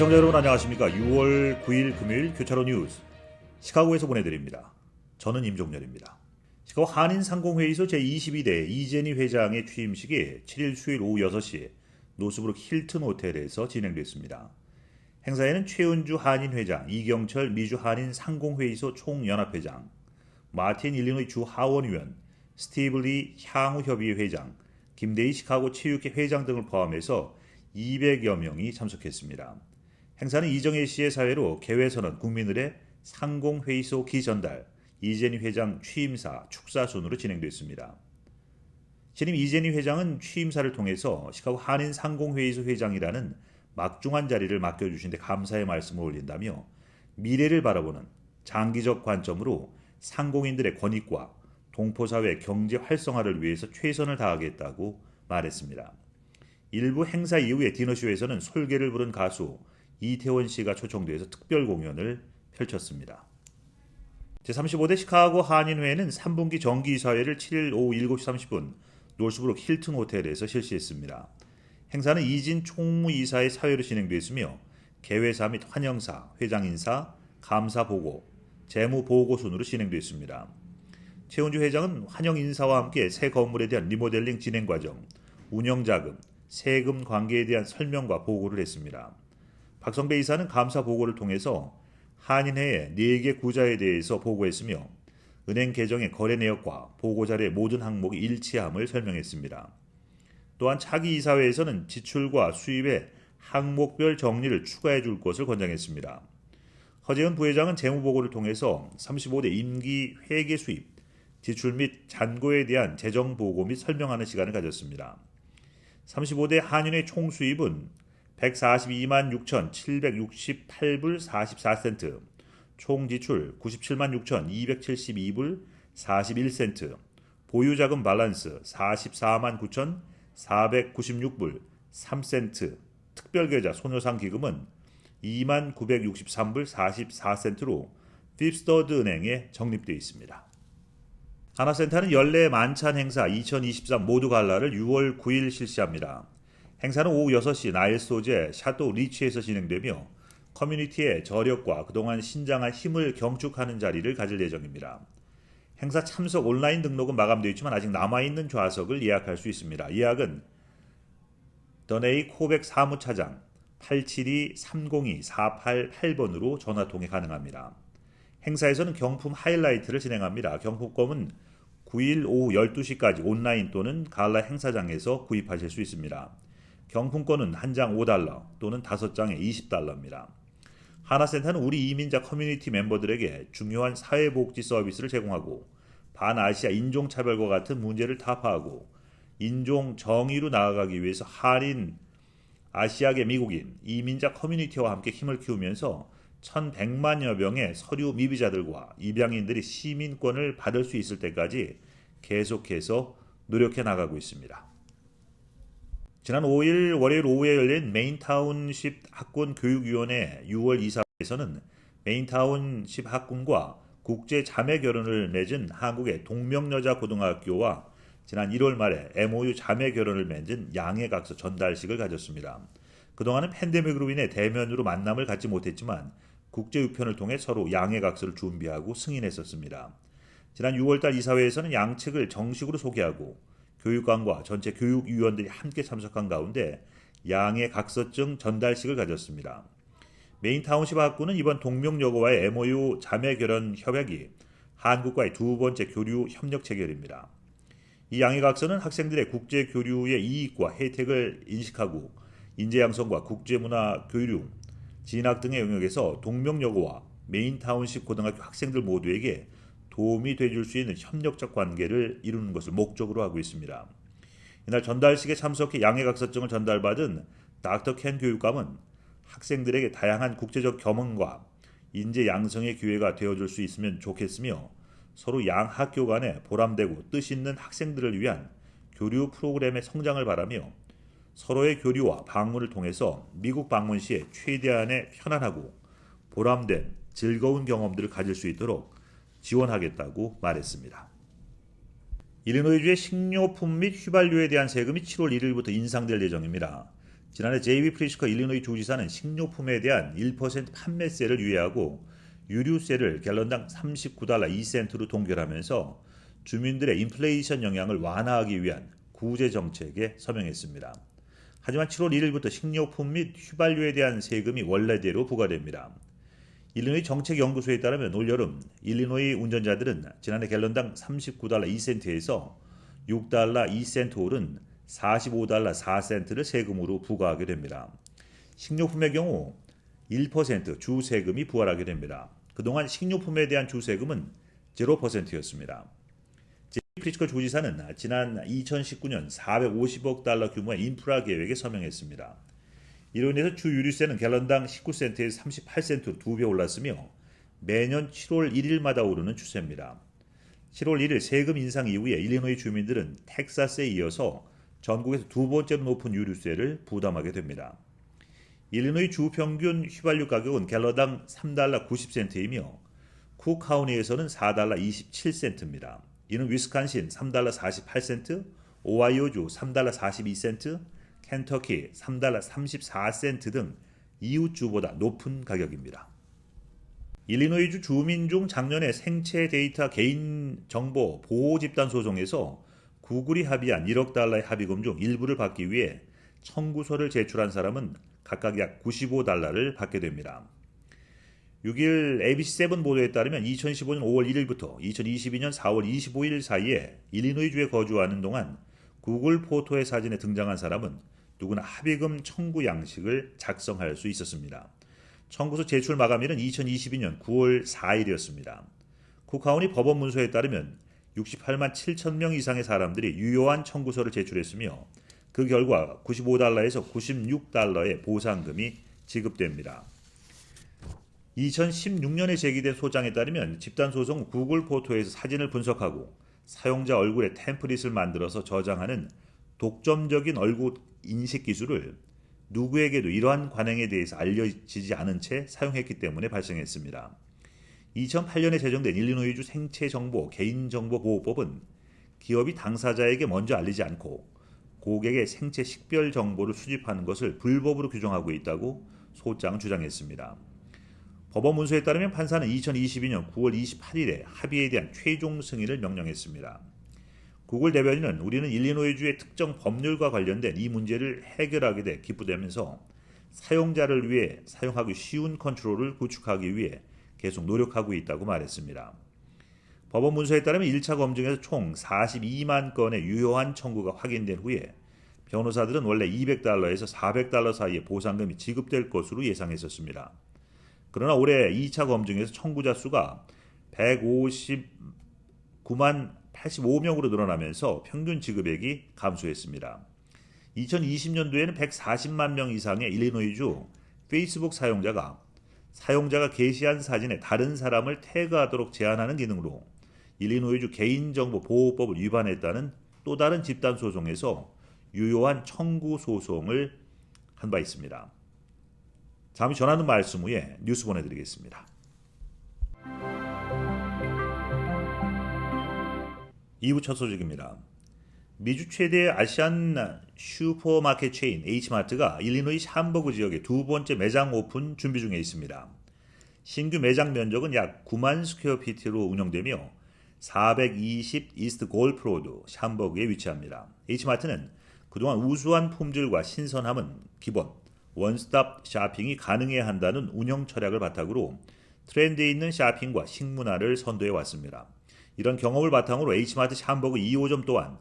시청자 여러분 안녕하십니까. 6월 9일 금요일 교차로 뉴스 시카고에서 보내드립니다. 저는 임종렬입니다. 시카고 한인상공회의소 제22대 이재니 회장의 취임식이 7일 수요일 오후 6시 노스브룩 힐튼 호텔에서 진행됐습니다. 행사에는 최은주 한인회장, 이경철 미주 한인상공회의소 총연합회장, 마틴 일리노이 주 하원의원, 스티브 리 향후협의회 회장, 김대희 시카고 체육회 회장 등을 포함해서 200여 명이 참석했습니다. 행사는 이정혜 씨의 사회로 개회선언 국민들의 상공회의소 기전달, 이재니 회장 취임사 축사 순으로 진행됐습니다. 신임 이재니 회장은 취임사를 통해서 시카고 한인 상공회의소 회장이라는 막중한 자리를 맡겨주신 데 감사의 말씀을 올린다며 미래를 바라보는 장기적 관점으로 상공인들의 권익과 동포사회 경제 활성화를 위해서 최선을 다하겠다고 말했습니다. 일부 행사 이후에 디너쇼에서는 솔개를 부른 가수 이태원 씨가 초청돼서 특별 공연을 펼쳤습니다. 제35대 시카고 한인회는 3분기 정기이사회를 7일 오후 7시 30분 노스브룩 힐튼 호텔에서 실시했습니다. 행사는 이진 총무이사의 사회로 진행됐으며 개회사 및 환영사, 회장 인사, 감사 보고, 재무 보고 순으로 진행됐습니다. 최은주 회장은 환영 인사와 함께 새 건물에 대한 리모델링 진행 과정, 운영 자금, 세금 관계에 대한 설명과 보고를 했습니다. 박성배 이사는 감사 보고를 통해서 한인회의 4개 구자에 대해서 보고했으며 은행 계정의 거래 내역과 보고 자료의 모든 항목이 일치함을 설명했습니다. 또한 차기 이사회에서는 지출과 수입의 항목별 정리를 추가해 줄 것을 권장했습니다. 허재은 부회장은 재무보고를 통해서 35대 임기 회계 수입, 지출 및 잔고에 대한 재정 보고 및 설명하는 시간을 가졌습니다. 35대 한인회 총수입은 142만 6,768불 44센트, 총지출 97만 6,272불 41센트, 보유자금 밸런스 44만 9,496불 3센트, 특별계좌 소녀상 기금은 2만 963불 44센트로 핍스터드 은행에 적립되어 있습니다. 하나센터는 연례 만찬 행사 2023 모두 갈라를 6월 9일 실시합니다. 행사는 오후 6시 나일 소재 샤또 리치에서 진행되며 커뮤니티의 저력과 그동안 신장한 힘을 경축하는 자리를 가질 예정입니다. 행사 참석 온라인 등록은 마감되어 있지만 아직 남아있는 좌석을 예약할 수 있습니다. 예약은 더네이 코백 사무차장 872-302-488번으로 전화통해 가능합니다. 행사에서는 경품 하이라이트를 진행합니다. 경품권은 9일 오후 12시까지 온라인 또는 갈라 행사장에서 구입하실 수 있습니다. 경품권은 한 장 $5 또는 5장에 $20입니다. 하나센터는 우리 이민자 커뮤니티 멤버들에게 중요한 사회복지 서비스를 제공하고 반아시아 인종차별과 같은 문제를 타파하고 인종 정의로 나아가기 위해서 한인, 아시아계 미국인, 이민자 커뮤니티와 함께 힘을 키우면서 1,100만여 명의 서류 미비자들과 입양인들이 시민권을 받을 수 있을 때까지 계속해서 노력해 나가고 있습니다. 지난 5일 월요일 오후에 열린 메인타운십 학군 교육위원회 6월 이사회에서는 메인타운십 학군과 국제 자매 결혼을 맺은 한국의 동명여자 고등학교와 지난 1월 말에 MOU 자매 결혼을 맺은 양해각서 전달식을 가졌습니다. 그동안은 팬데믹으로 인해 대면으로 만남을 갖지 못했지만 국제우편을 통해 서로 양해각서를 준비하고 승인했었습니다. 지난 6월달 이사회에서는 양측을 정식으로 소개하고 교육감과 전체 교육위원들이 함께 참석한 가운데 양해각서증 전달식을 가졌습니다. 메인타운십 학군은 이번 동명여고와의 MOU 자매결혼 협약이 한국과의 두 번째 교류 협력 체결입니다. 이 양해각서는 학생들의 국제교류의 이익과 혜택을 인식하고 인재양성과 국제문화 교류, 진학 등의 영역에서 동명여고와 메인타운십 고등학교 학생들 모두에게 도움이 되줄 수 있는 협력적 관계를 이루는 것을 목적으로 하고 있습니다. 이날 전달식에 참석해 양해각서증을 전달받은 닥터 켄 교육감은 학생들에게 다양한 국제적 경험과 인재 양성의 기회가 되어줄 수 있으면 좋겠으며 서로 양 학교 간에 보람되고 뜻있는 학생들을 위한 교류 프로그램의 성장을 바라며 서로의 교류와 방문을 통해서 미국 방문 시에 최대한의 편안하고 보람된 즐거운 경험들을 가질 수 있도록 지원하겠다고 말했습니다. 일리노이주의 식료품 및 휘발유에 대한 세금이 7월 1일부터 인상될 예정입니다. 지난해 제이비 프리츠커 일리노이 주지사는 식료품에 대한 1% 판매세를 유예하고 유류세를 갤런당 39달러 2센트로 동결하면서 주민들의 인플레이션 영향을 완화하기 위한 구제 정책에 서명했습니다. 하지만 7월 1일부터 식료품 및 휘발유에 대한 세금이 원래대로 부과됩니다. 일리노이 정책연구소에 따르면 올여름 일리노이 운전자들은 지난해 갤런당 39달러 2센트에서 6달러 2센트 오른 45달러 4센트를 세금으로 부과하게 됩니다. 식료품의 경우 1% 주세금이 부과하게 됩니다. 그동안 식료품에 대한 주세금은 0%였습니다. 제이비 프리츠커 주지사는 지난 2019년 450억 달러 규모의 인프라 계획에 서명했습니다. 이로 인해서 주 유류세는 갤런당 19센트에서 38센트로 2배 올랐으며 매년 7월 1일마다 오르는 추세입니다. 7월 1일 세금 인상 이후에 일리노이 주민들은 텍사스에 이어서 전국에서 두 번째로 높은 유류세를 부담하게 됩니다. 일리노이 주 평균 휘발유 가격은 갤런당 3달러 90센트이며 쿠카우니에서는 4달러 27센트입니다. 이는 위스콘신 3달러 48센트, 오하이오주 3달러 42센트, 켄터키 3달러 34센트 등 이웃주보다 높은 가격입니다. 일리노이주 주민 중 작년에 생체 데이터 개인정보 보호 집단 소송에서 구글이 합의한 1억 달러의 합의금 중 일부를 받기 위해 청구서를 제출한 사람은 각각 약 95달러를 받게 됩니다. 6일 ABC7 보도에 따르면 2015년 5월 1일부터 2022년 4월 25일 사이에 일리노이주에 거주하는 동안 구글 포토의 사진에 등장한 사람은 누구나 합의금 청구 양식을 작성할 수 있었습니다. 청구서 제출 마감일은 2022년 9월 4일이었습니다. 쿠카우니 법원 문서에 따르면 68만 7천 명 이상의 사람들이 유효한 청구서를 제출했으며 그 결과 95달러에서 96달러의 보상금이 지급됩니다. 2016년에 제기된 소장에 따르면 집단소송은 구글 포토에서 사진을 분석하고 사용자 얼굴에 템플릿을 만들어서 저장하는 독점적인 얼굴 인식 기술을 누구에게도 이러한 관행에 대해서 알려지지 않은 채 사용했기 때문에 발생했습니다. 2008년에 제정된 일리노이주 생체정보 개인정보보호법은 기업이 당사자에게 먼저 알리지 않고 고객의 생체 식별 정보를 수집하는 것을 불법으로 규정하고 있다고 소장은 주장했습니다. 법원 문서에 따르면 판사는 2022년 9월 28일에 합의에 대한 최종 승인을 명령했습니다. 구글 대변인은 우리는 일리노이주의 특정 법률과 관련된 이 문제를 해결하게 돼 기쁘다면서 사용자를 위해 사용하기 쉬운 컨트롤을 구축하기 위해 계속 노력하고 있다고 말했습니다. 법원 문서에 따르면 1차 검증에서 총 42만 건의 유효한 청구가 확인된 후에 변호사들은 원래 200달러에서 400달러 사이의 보상금이 지급될 것으로 예상했었습니다. 그러나 올해 2차 검증에서 청구자 수가 159만 85명으로 늘어나면서 평균 지급액이 감소했습니다. 2020년도에는 140만 명 이상의 일리노이주 페이스북 사용자가 게시한 사진에 다른 사람을 태그하도록 제한하는 기능으로 일리노이주 개인정보 보호법을 위반했다는 또 다른 집단 소송에서 유효한 청구 소송을 한 바 있습니다. 잠시 전하는 말씀 후에 뉴스 보내드리겠습니다. 2부 첫 소식입니다. 미주 최대의 아시안 슈퍼마켓 체인 H마트가 일리노이 샴버그 지역에 두 번째 매장 오픈 준비 중에 있습니다. 신규 매장 면적은 약 9만 스퀘어피트로 운영되며 420 이스트 골프 로드 샴버그에 위치합니다. H마트는 그동안 우수한 품질과 신선함은 기본, 원스톱 쇼핑이 가능해야 한다는 운영 철학을 바탕으로 트렌드에 있는 쇼핑과 식문화를 선도해 왔습니다. 이런 경험을 바탕으로 H마트 샴버그 2호점 또한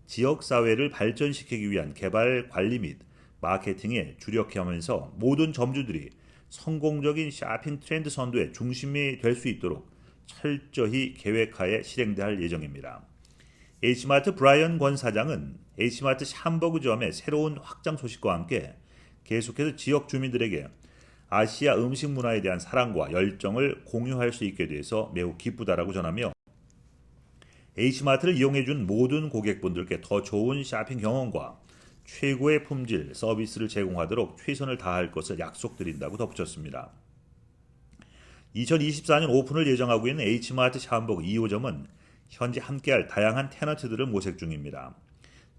지역사회를 발전시키기 위한 개발, 관리 및 마케팅에 주력하면서 모든 점주들이 성공적인 쇼핑 트렌드 선도의 중심이 될 수 있도록 철저히 계획하에 실행될 예정입니다. H마트 브라이언 권 사장은 H마트 샴버그점의 새로운 확장 소식과 함께 계속해서 지역 주민들에게 아시아 음식 문화에 대한 사랑과 열정을 공유할 수 있게 돼서 매우 기쁘다라고 전하며 H마트를 이용해준 모든 고객분들께 더 좋은 쇼핑 경험과 최고의 품질, 서비스를 제공하도록 최선을 다할 것을 약속드린다고 덧붙였습니다. 2024년 오픈을 예정하고 있는 H마트 샴버그 2호점은 현재 함께할 다양한 테너트들을 모색 중입니다.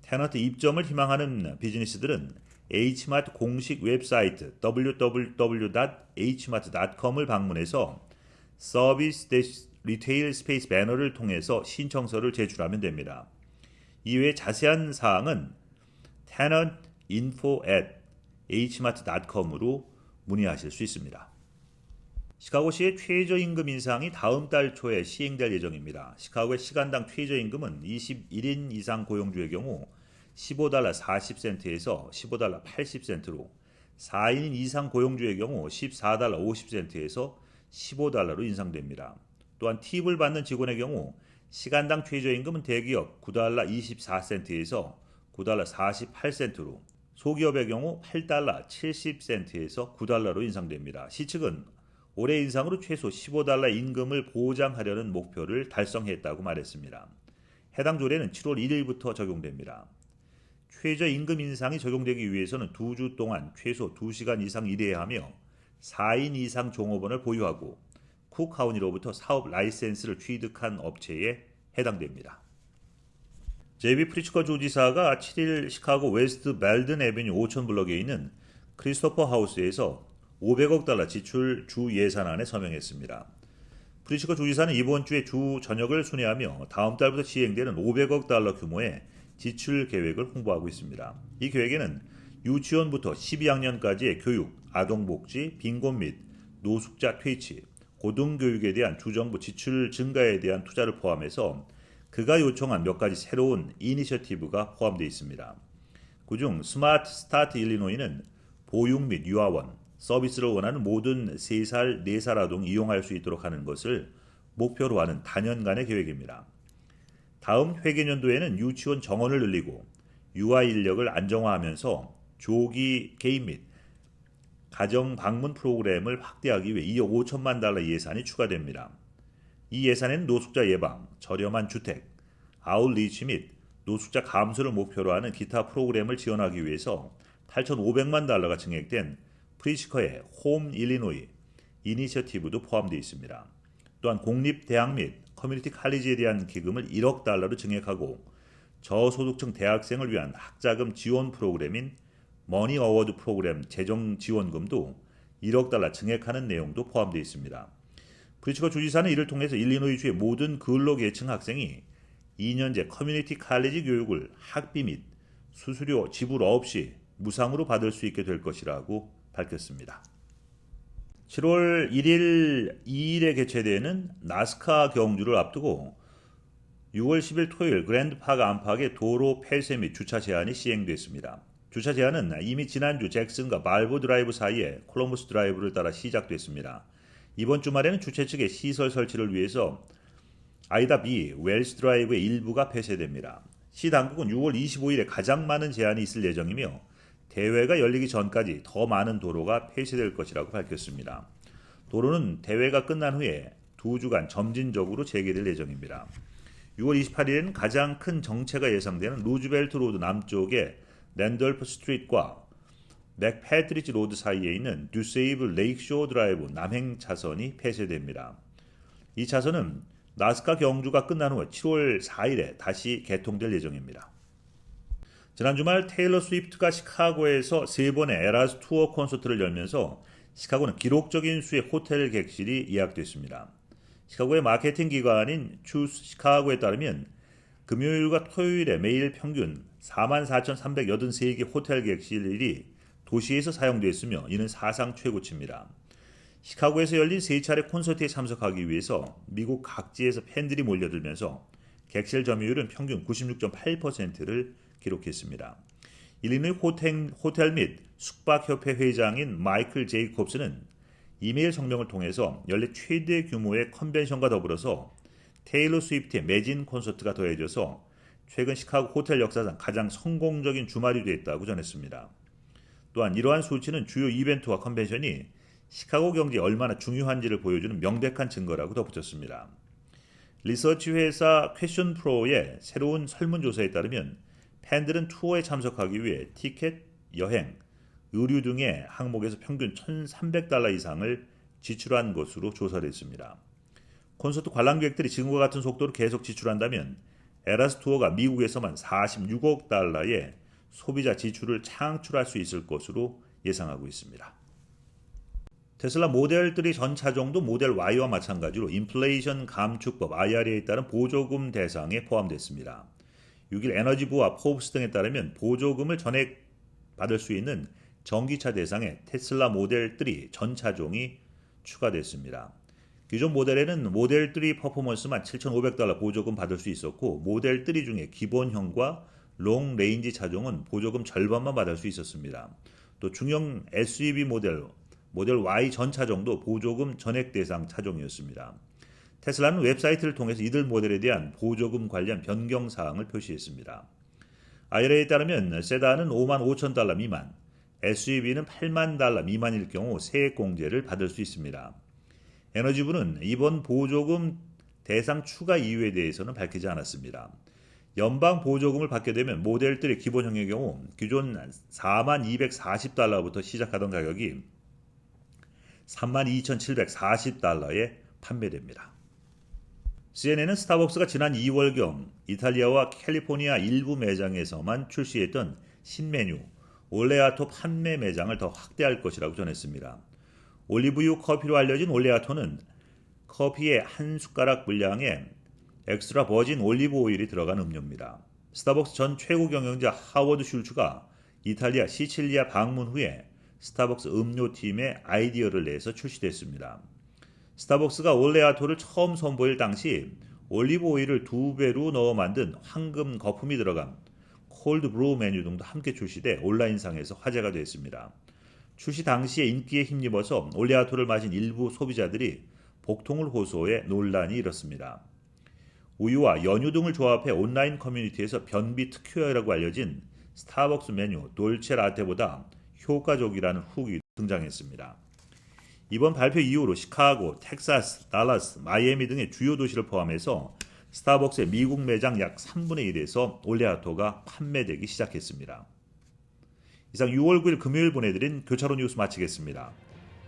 테너트 입점을 희망하는 비즈니스들은 Hmart 공식 웹사이트 www.hmart.com을 방문해서 서비스 리테일 스페이스 배너를 통해서 신청서를 제출하면 됩니다. 이외에 자세한 사항은 tenantinfo@hmart.com으로 문의하실 수 있습니다. 시카고시의 최저임금 인상이 다음 달 초에 시행될 예정입니다. 시카고의 시간당 최저임금은 21인 이상 고용주의 경우 $15 40센트에서 $15 80센트로 4인 이상 고용주의 경우 $14 50센트에서 $15로 인상됩니다. 또한 팁을 받는 직원의 경우 시간당 최저임금은 대기업 $9 24센트에서 $9 48센트로 소기업의 경우 $8 70센트에서 $9로 인상됩니다. 시측은 올해 인상으로 최소 $15 임금을 보장하려는 목표를 달성했다고 말했습니다. 해당 조례는 7월 1일부터 적용됩니다. 최저임금 인상이 적용되기 위해서는 2주 동안 최소 2시간 이상 일해야 하며 4인 이상 종업원을 보유하고 쿡카운티로부터 사업 라이센스를 취득한 업체에 해당됩니다. 제비 프리츠커 주지사가 7일 시카고 웨스트 멜든 애비뉴 5000블럭에 있는 크리스토퍼 하우스에서 $500억 지출 주 예산안에 서명했습니다. 프리츠커 주지사는 이번 주에 주 전역을 순회하며 다음 달부터 시행되는 $500억 규모의 지출 계획을 홍보하고 있습니다. 이 계획에는 유치원부터 12학년까지의 교육, 아동복지, 빈곤 및 노숙자 퇴치, 고등교육에 대한 주정부 지출 증가에 대한 투자를 포함해서 그가 요청한 몇 가지 새로운 이니셔티브가 포함되어 있습니다. 그중 스마트 스타트 일리노이는 보육 및 유아원, 서비스를 원하는 모든 3살, 4살 아동이 이용할 수 있도록 하는 것을 목표로 하는 단연간의 계획입니다. 다음 회계년도에는 유치원 정원을 늘리고 유아 인력을 안정화하면서 조기 개인 및 가정 방문 프로그램을 확대하기 위해 $2억 5천만 예산이 추가됩니다. 이 예산에는 노숙자 예방, 저렴한 주택, 아웃리치 및 노숙자 감소를 목표로 하는 기타 프로그램을 지원하기 위해서 $8,500만 증액된 프리츠커의 홈 일리노이 이니셔티브도 포함되어 있습니다. 또한 공립대학 및 커뮤니티 칼리지에 대한 기금을 $1억 증액하고 저소득층 대학생을 위한 학자금 지원 프로그램인 머니 어워드 프로그램 재정 지원금도 $1억 증액하는 내용도 포함되어 있습니다. 프리츠커 주지사는 이를 통해서 일리노이주의 모든 근로계층 학생이 2년제 커뮤니티 칼리지 교육을 학비 및 수수료 지불 없이 무상으로 받을 수 있게 될 것이라고 밝혔습니다. 7월 1일, 2일에 개최되는 나스카 경주를 앞두고 6월 10일 토요일 그랜드파크 안팎의 도로 폐쇄 및 주차 제한이 시행됐습니다. 주차 제한은 이미 지난주 잭슨과 말보 드라이브 사이에 콜럼버스 드라이브를 따라 시작됐습니다. 이번 주말에는 주최 측의 시설 설치를 위해서 아이다 B 웰스 드라이브의 일부가 폐쇄됩니다. 시 당국은 6월 25일에 가장 많은 제한이 있을 예정이며 대회가 열리기 전까지 더 많은 도로가 폐쇄될 것이라고 밝혔습니다. 도로는 대회가 끝난 후에 2주간 점진적으로 재개될 예정입니다. 6월 28일에는 가장 큰 정체가 예상되는 루즈벨트 로드 남쪽의 랜돌프 스트리트과 맥패트리지 로드 사이에 있는 듀세이블 레이크쇼 드라이브 남행 차선이 폐쇄됩니다. 이 차선은 나스카 경주가 끝난 후 7월 4일에 다시 개통될 예정입니다. 지난 주말 테일러 스위프트가 시카고에서 3번의 에라스 투어 콘서트를 열면서 시카고는 기록적인 수의 호텔 객실이 예약됐습니다. 시카고의 마케팅 기관인 추스 시카고에 따르면 금요일과 토요일에 매일 평균 44,383개 호텔 객실이 도시에서 사용됐으며 이는 사상 최고치입니다. 시카고에서 열린 3차례 콘서트에 참석하기 위해서 미국 각지에서 팬들이 몰려들면서 객실 점유율은 평균 96.8%를 기록했습니다. 일리노이 호텔 및 숙박협회 회장인 마이클 제이콥스는 이메일 성명을 통해서 연례 최대 규모의 컨벤션과 더불어서 테일러 스위프트의 매진 콘서트가 더해져서 최근 시카고 호텔 역사상 가장 성공적인 주말이 됐다고 전했습니다. 또한 이러한 수치는 주요 이벤트와 컨벤션이 시카고 경제에 얼마나 중요한지를 보여주는 명백한 증거라고 덧붙였습니다. 리서치 회사 퀘션 프로의 새로운 설문조사에 따르면 팬들은 투어에 참석하기 위해 티켓, 여행, 의류 등의 항목에서 평균 $1,300 이상을 지출한 것으로 조사됐습니다. 콘서트 관람객들이 지금과 같은 속도로 계속 지출한다면 에라스 투어가 미국에서만 $46억 소비자 지출을 창출할 수 있을 것으로 예상하고 있습니다. 테슬라 모델 3 전 차종도 모델 Y와 마찬가지로 인플레이션 감축법 IRA에 따른 보조금 대상에 포함됐습니다. 6일 에너지부와 포브스 등에 따르면 보조금을 전액 받을 수 있는 전기차 대상에 테슬라 모델 3 전 차종이 추가됐습니다. 기존 모델에는 모델 3 퍼포먼스만 $7,500 보조금 받을 수 있었고 모델 3 중에 기본형과 롱 레인지 차종은 보조금 절반만 받을 수 있었습니다. 또 중형 SUV 모델 Y 전 차종도 보조금 전액 대상 차종이었습니다. 테슬라는 웹사이트를 통해서 이들 모델에 대한 보조금 관련 변경 사항을 표시했습니다. IRA에 따르면 세단은 $55,000 미만, SUV는 $80,000 미만일 경우 세액 공제를 받을 수 있습니다. 에너지부는 이번 보조금 대상 추가 이유에 대해서는 밝히지 않았습니다. 연방 보조금을 받게 되면 모델 3 기본형의 경우 기존 $42,240부터 시작하던 가격이 $32,740에 판매됩니다. CNN은 스타벅스가 지난 2월경 이탈리아와 캘리포니아 일부 매장에서만 출시했던 신메뉴 올레아토 판매 매장을 더 확대할 것이라고 전했습니다. 올리브유 커피로 알려진 올레아토는 커피의 한 숟가락 분량의 엑스트라 버진 올리브 오일이 들어간 음료입니다. 스타벅스 전 최고 경영자 하워드 슐츠가 이탈리아 시칠리아 방문 후에 스타벅스 음료팀에 아이디어를 내서 출시됐습니다. 스타벅스가 올레아토를 처음 선보일 당시 올리브 오일을 2배로 넣어 만든 황금 거품이 들어간 콜드 브루 메뉴 등도 함께 출시돼 온라인상에서 화제가 됐습니다. 출시 당시에 인기에 힘입어서 올레아토를 마신 일부 소비자들이 복통을 호소해 논란이 일었습니다. 우유와 연유 등을 조합해 온라인 커뮤니티에서 변비 특효약이라고 알려진 스타벅스 메뉴 돌체 라떼보다 효과적이라는 후기 등장했습니다. 이번 발표 이후로 시카고, 텍사스, 달라스, 마이애미 등의 주요 도시를 포함해서 스타벅스의 미국 매장 약 3분의 1에서 올레아토가 판매되기 시작했습니다. 이상 6월 9일 금요일 보내드린 교차로 뉴스 마치겠습니다.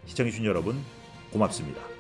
시청해주신 여러분 고맙습니다.